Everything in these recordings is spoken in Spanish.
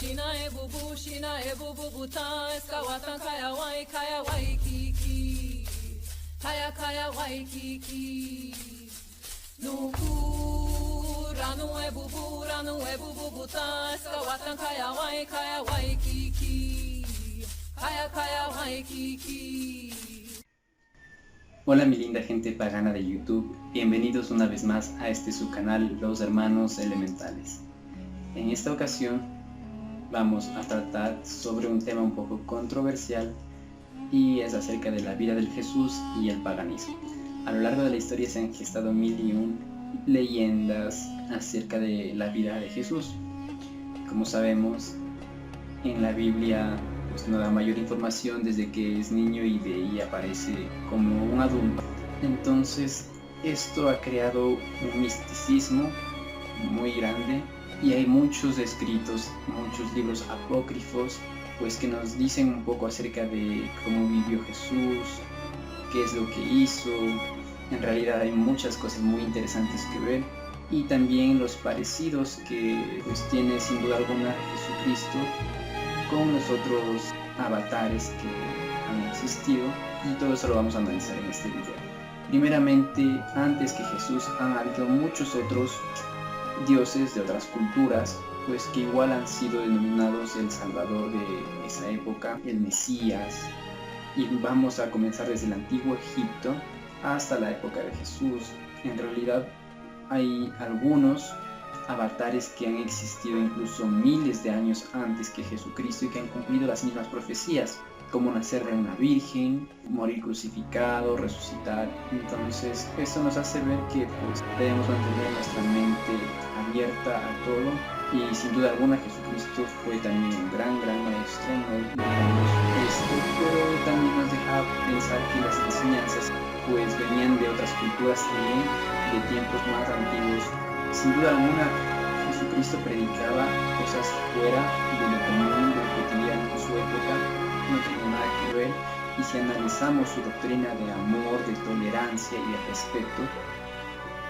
Shina e bubu buta eskawatan kaya waikiki kaya waikiki ranu e bubu buta eskawatan kaya waikiki kaya waikiki. Hola mi linda gente pagana de YouTube, bienvenidos una vez más a este su canal Los Hermanos Elementales. En esta ocasión vamos a tratar sobre un tema un poco controversial y es acerca de la vida del Jesús y el paganismo. A lo largo de la historia se han gestado 1001 leyendas acerca de la vida de Jesús. Como sabemos, en la Biblia no da mayor información desde que es niño y de ahí aparece como un adulto. Entonces esto ha creado un misticismo muy grande y hay muchos escritos, muchos libros apócrifos pues que nos dicen un poco acerca de cómo vivió Jesús, qué es lo que hizo. En realidad hay muchas cosas muy interesantes que ver y también los parecidos que pues tiene sin duda alguna Jesucristo con los otros avatares que han existido, y todo eso lo vamos a analizar en este video. Primeramente, antes que Jesús han habido muchos otros dioses de otras culturas, pues que igual han sido denominados el Salvador de esa época, el Mesías, y vamos a comenzar desde el antiguo Egipto hasta la época de Jesús. En realidad hay algunos avatares que han existido incluso miles de años antes que Jesucristo y que han cumplido las mismas profecías, como nacer de una virgen, morir crucificado, resucitar. Entonces eso nos hace ver que pues debemos mantener nuestra mente abierta a todo, y sin duda alguna Jesucristo fue también un gran maestro, no digamos esto, pero también nos deja pensar que las enseñanzas pues venían de otras culturas también, de tiempos más antiguos. Sin duda alguna, Jesucristo predicaba cosas fuera de lo común, de lo cotidiano en su época, no tenía nada que ver, y si analizamos su doctrina de amor, de tolerancia y de respeto,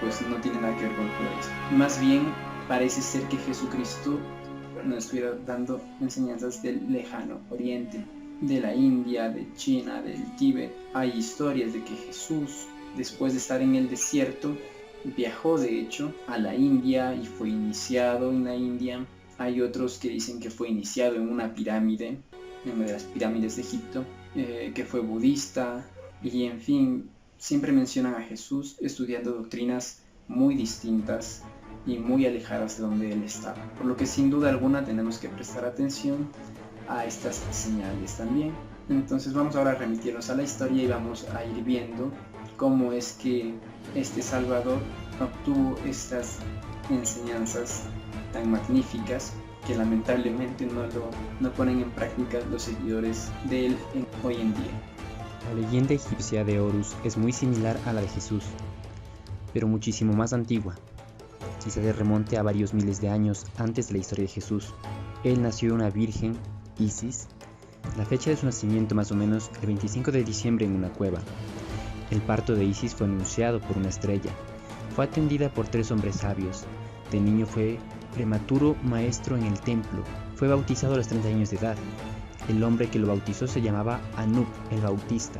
pues no tiene nada que ver con eso. Más bien, parece ser que Jesucristo nos estuviera dando enseñanzas del lejano oriente, de la India, de China, del Tíbet. Hay historias de que Jesús, después de estar en el desierto, viajó de hecho a la India y fue iniciado en la India. Hay otros que dicen que fue iniciado en una pirámide, en una de las pirámides de Egipto, que fue budista, y en fin, siempre mencionan a Jesús estudiando doctrinas muy distintas y muy alejadas de donde él estaba, por lo que sin duda alguna tenemos que prestar atención a estas señales también. Entonces vamos ahora a remitirnos a la historia y vamos a ir viendo cómo es que este Salvador obtuvo estas enseñanzas tan magníficas que lamentablemente no ponen en práctica los seguidores de él hoy en día. La leyenda egipcia de Horus es muy similar a la de Jesús, pero muchísimo más antigua. Si se remonte a varios miles de años antes de la historia de Jesús, él nació de una virgen, Isis. La fecha de su nacimiento más o menos el 25 de diciembre en una cueva. El parto de Isis fue anunciado por una estrella. Fue atendida por 3 hombres sabios. De niño fue prematuro maestro en el templo. Fue bautizado a los 30 años de edad. El hombre que lo bautizó se llamaba Anup, el Bautista.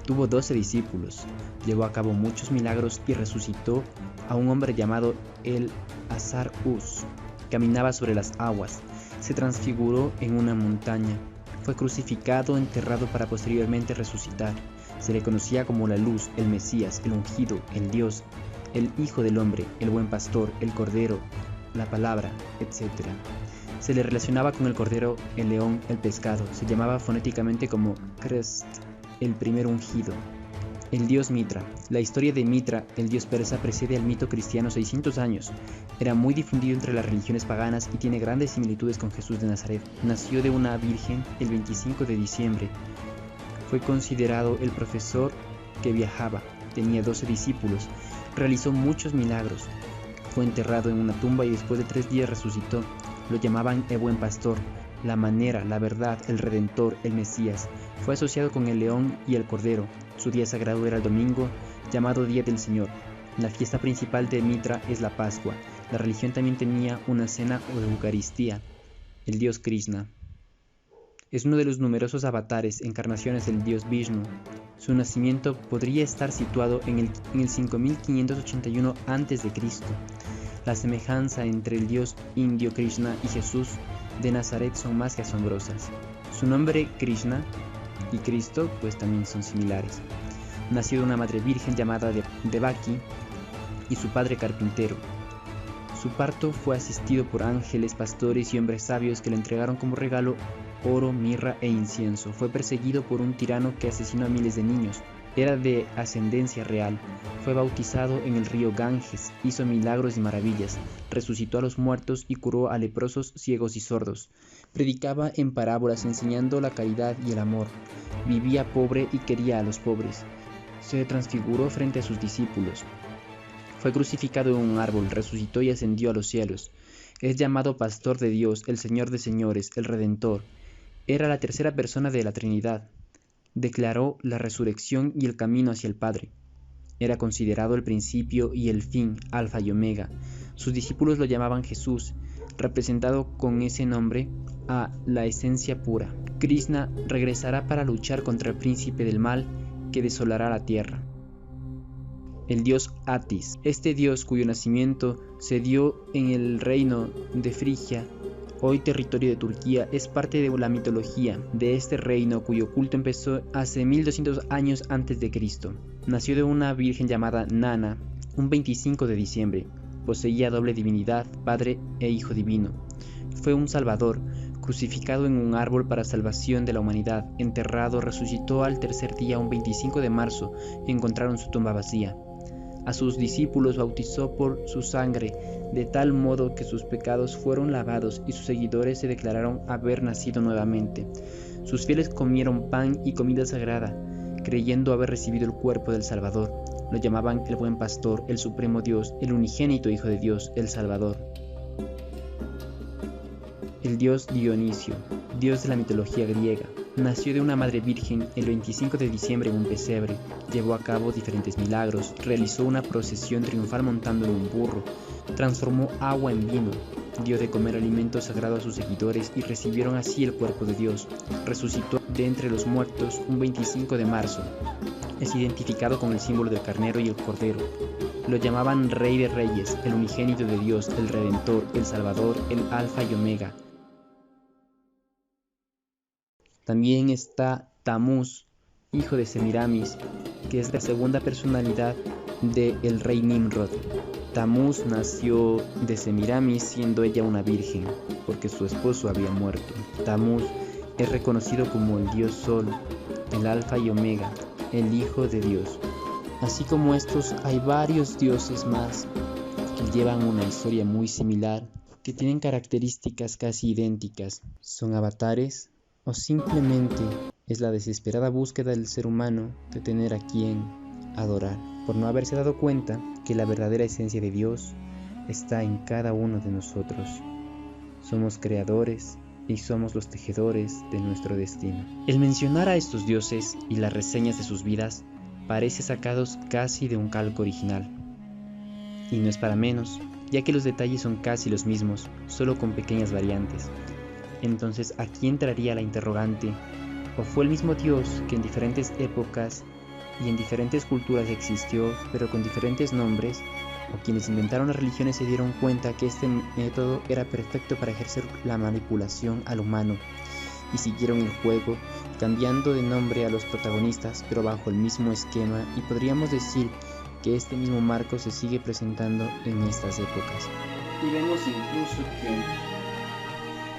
Tuvo 12 discípulos. Llevó a cabo muchos milagros y resucitó a un hombre llamado el Azar-Us. Caminaba sobre las aguas. Se transfiguró en una montaña. Fue crucificado, enterrado para posteriormente resucitar. Se le conocía como la luz, el Mesías, el ungido, el Dios, el Hijo del Hombre, el buen pastor, el Cordero, la palabra, etc. Se le relacionaba con el Cordero, el león, el pescado. Se llamaba fonéticamente como Crest, el primer ungido. El dios Mitra. La historia de Mitra, el dios persa, precede al mito cristiano 600 años. Era muy difundido entre las religiones paganas y tiene grandes similitudes con Jesús de Nazaret. Nació de una virgen el 25 de diciembre. Fue considerado el profesor que viajaba. Tenía 12 discípulos. Realizó muchos milagros. Fue enterrado en una tumba y después de 3 días resucitó. Lo llamaban el buen pastor, la manera, la verdad, el redentor, el Mesías. Fue asociado con el león y el cordero. Su día sagrado era el domingo, llamado Día del Señor. La fiesta principal de Mitra es la Pascua. La religión también tenía una cena o Eucaristía. el dios Krishna. Es uno de los numerosos avatares, encarnaciones del dios Vishnu. Su nacimiento podría estar situado en el 5581 a.C. La semejanza entre el dios indio Krishna y Jesús de Nazaret son más que asombrosas. Su nombre Krishna y Cristo pues también son similares. Nació de una madre virgen llamada Devaki y su padre carpintero. Su parto fue asistido por ángeles, pastores y hombres sabios que le entregaron como regalo oro, mirra e incienso. Fue perseguido por un tirano que asesinó a miles de niños. Era de ascendencia real. Fue bautizado en el río Ganges, hizo milagros y maravillas, resucitó a los muertos y curó a leprosos, ciegos y sordos. Predicaba en parábolas enseñando la caridad y el amor. Vivía pobre y quería a los pobres. Se transfiguró frente a sus discípulos. Fue crucificado en un árbol, resucitó y ascendió a los cielos. Es llamado Pastor de Dios, el Señor de señores, el Redentor. Era la tercera persona de la Trinidad. Declaró la resurrección y el camino hacia el Padre. Era considerado el principio y el fin, Alfa y Omega. Sus discípulos lo llamaban Jesús, representado con ese nombre a la esencia pura. Krishna regresará para luchar contra el príncipe del mal que desolará la tierra. El dios Atis, este dios cuyo nacimiento se dio en el reino de Frigia, hoy territorio de Turquía, es parte de la mitología de este reino cuyo culto empezó hace 1200 años antes de Cristo. Nació de una virgen llamada Nana, un 25 de diciembre. Poseía doble divinidad, Padre e Hijo divino. Fue un salvador, crucificado en un árbol para salvación de la humanidad. Enterrado, resucitó al tercer día, un 25 de marzo, encontraron su tumba vacía. A sus discípulos bautizó por su sangre, de tal modo que sus pecados fueron lavados y sus seguidores se declararon haber nacido nuevamente. Sus fieles comieron pan y comida sagrada, creyendo haber recibido el cuerpo del Salvador. Lo llamaban el Buen Pastor, el Supremo Dios, el unigénito Hijo de Dios, el Salvador. El dios Dionisio, dios de la mitología griega, nació de una madre virgen el 25 de diciembre en un pesebre. Llevó a cabo diferentes milagros, realizó una procesión triunfal montando en un burro, transformó agua en vino, dio de comer alimento sagrado a sus seguidores y recibieron así el cuerpo de Dios. Resucitó de entre los muertos un 25 de marzo. Es identificado con el símbolo del carnero y el cordero. Lo llamaban Rey de Reyes, el unigénito de Dios, el Redentor, el Salvador, el Alfa y Omega. También está Tamuz, hijo de Semiramis, que es la segunda personalidad del rey Nimrod. Tamuz nació de Semiramis siendo ella una virgen, porque su esposo había muerto. Tamuz es reconocido como el dios Sol, el Alfa y Omega, el Hijo de Dios. Así como estos, hay varios dioses más que llevan una historia muy similar, que tienen características casi idénticas. Son avatares o simplemente es la desesperada búsqueda del ser humano de tener a quien adorar, por no haberse dado cuenta que la verdadera esencia de Dios está en cada uno de nosotros. Somos creadores y somos los tejedores de nuestro destino. El mencionar a estos dioses y las reseñas de sus vidas parece sacados casi de un calco original. Y no es para menos, ya que los detalles son casi los mismos, solo con pequeñas variantes. Entonces aquí entraría la interrogante: ¿o fue el mismo Dios que en diferentes épocas y en diferentes culturas existió, pero con diferentes nombres? ¿O quienes inventaron las religiones se dieron cuenta que este método era perfecto para ejercer la manipulación al humano y siguieron el juego, cambiando de nombre a los protagonistas, pero bajo el mismo esquema? Y podríamos decir que este mismo marco se sigue presentando en estas épocas. Y vemos incluso que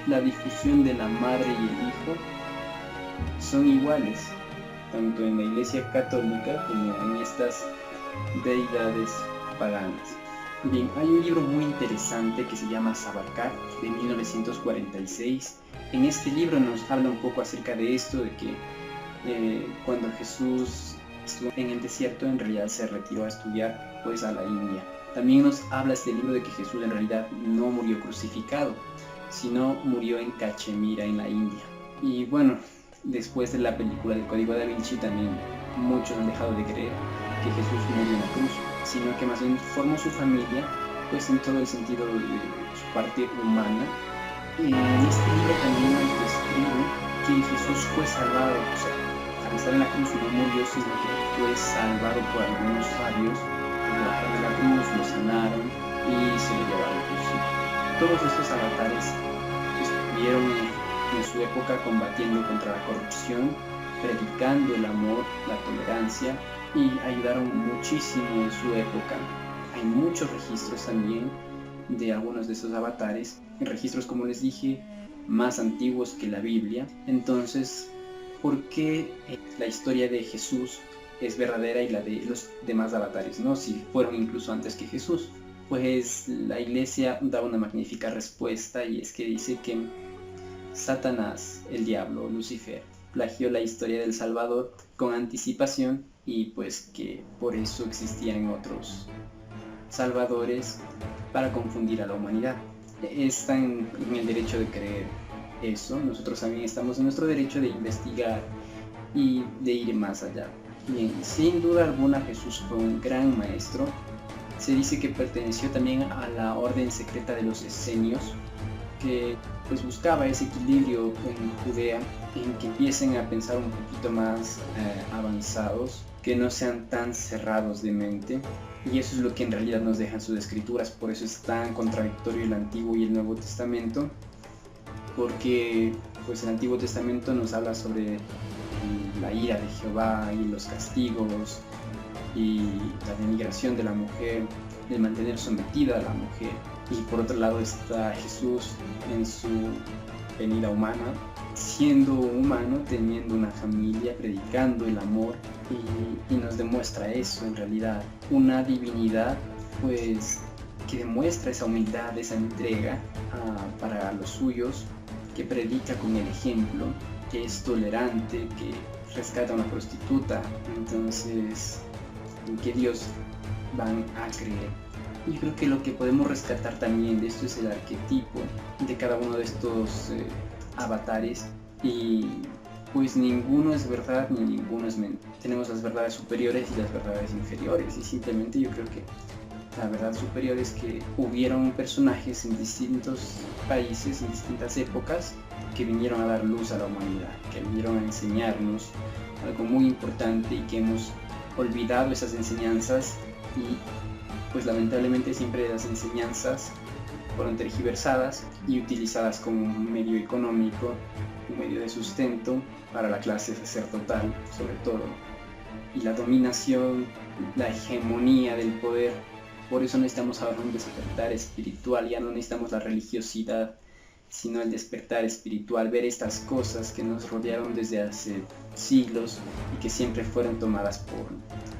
la difusión de la madre y el hijo son iguales, tanto en la Iglesia Católica como en estas deidades paganas. Bien, hay un libro muy interesante que se llama Savarkar, de 1946. En este libro nos habla un poco acerca de esto, de que cuando Jesús estuvo en el desierto, en realidad se retiró a estudiar pues a la India. También nos habla este libro de que Jesús en realidad no murió crucificado, sino murió en Cachemira, en la India. Y bueno, después de la película del Código Da Vinci, también muchos han dejado de creer que Jesús murió en la cruz, sino que más bien formó su familia, pues en todo el sentido de su parte humana, En este libro también nos describe que Jesús fue salvado, o sea, al estar en la cruz no murió, sino que fue salvado por algunos sabios que bajaron de la cruz, lo sanaron y se lo llevaron consigo. Todos estos avatares estuvieron en su época combatiendo contra la corrupción, predicando el amor, la tolerancia y ayudaron muchísimo en su época. Hay muchos registros también de algunos de esos avatares, registros, como les dije, más antiguos que la Biblia. Entonces, ¿por qué la historia de Jesús es verdadera y la de los demás avatares no? Si fueron incluso antes que Jesús. Pues la iglesia da una magnífica respuesta, y es que dice que Satanás, el diablo, Lucifer, plagió la historia del Salvador con anticipación, y pues que por eso existían otros salvadores para confundir a la humanidad. Están en el derecho de creer eso, nosotros también estamos en nuestro derecho de investigar y de ir más allá. Bien, sin duda alguna Jesús fue un gran maestro. Se dice que perteneció también a la orden secreta de los esenios, que pues buscaba ese equilibrio en Judea, en que empiecen a pensar un poquito más avanzados, que no sean tan cerrados de mente. Y eso es lo que en realidad nos dejan sus escrituras. Por eso es tan contradictorio el Antiguo y el Nuevo Testamento, porque pues el Antiguo Testamento nos habla sobre la ira de Jehová y los castigos y la denigración de la mujer, el mantener sometida a la mujer. Y por otro lado está Jesús en su venida humana, siendo humano, teniendo una familia, predicando el amor, y nos demuestra eso en realidad, una divinidad pues que demuestra esa humildad, esa entrega para los suyos, que predica con el ejemplo, que es tolerante, que rescata a una prostituta. Entonces, ¿en qué Dios van a creer? Yo creo que lo que podemos rescatar también de esto es el arquetipo de cada uno de estos avatares, y pues ninguno es verdad ni ninguno es mentira. Tenemos las verdades superiores y las verdades inferiores, y simplemente yo creo que la verdad superior es que hubieron personajes en distintos países, en distintas épocas, que vinieron a dar luz a la humanidad, que vinieron a enseñarnos algo muy importante, y que hemos olvidado esas enseñanzas, y pues lamentablemente siempre las enseñanzas fueron tergiversadas y utilizadas como un medio económico, un medio de sustento para la clase sacerdotal sobre todo, y la dominación, la hegemonía del poder. Por eso necesitamos ahora un despertar espiritual. Ya no necesitamos la religiosidad, sino el despertar espiritual, ver estas cosas que nos rodearon desde hace siglos y que siempre fueron tomadas por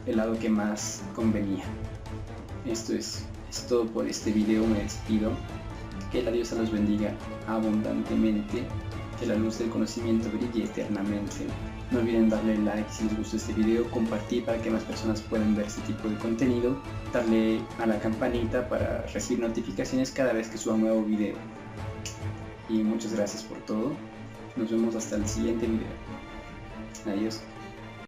el lado que más convenía. Esto es todo por este video. Me despido. Que la diosa los bendiga abundantemente, que la luz del conocimiento brille eternamente. No olviden darle like si les gustó este video, compartir para que más personas puedan ver este tipo de contenido, darle a la campanita para recibir notificaciones cada vez que suba un nuevo video. Y muchas gracias por todo. Nos vemos hasta el siguiente video. Adiós.